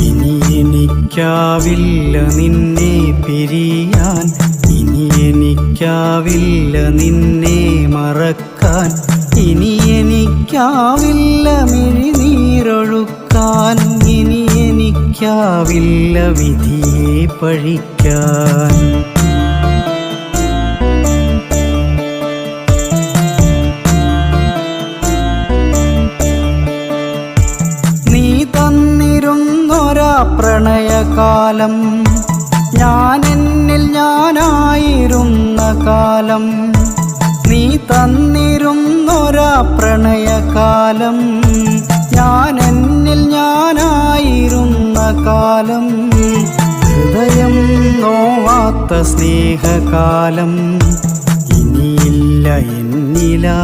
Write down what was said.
ഇനി എനിക്കാവില്ല നിന്നെ പിരിയാൻ, ഇനി എനിക്കാവില്ല നിന്നെ മറക്കാൻ, ഇനി എനിക്കാവില്ല മിഴിനീരൊഴുക്കാൻ, ഇനി എനിക്കാവില്ല വിധിയെ പഴിക്കാൻ. പ്രണയകാലം ഞാനെന്നിൽ ഞാനായിരുന്ന കാലം, നീ തന്നിരുന്നൊരാ പ്രണയകാലം ഞാനെന്നിൽ ഞാനായിരുന്ന കാലം, ഹൃദയം നോവാത്ത സ്നേഹകാലം ഇനിയില്ല എന്നിലാ.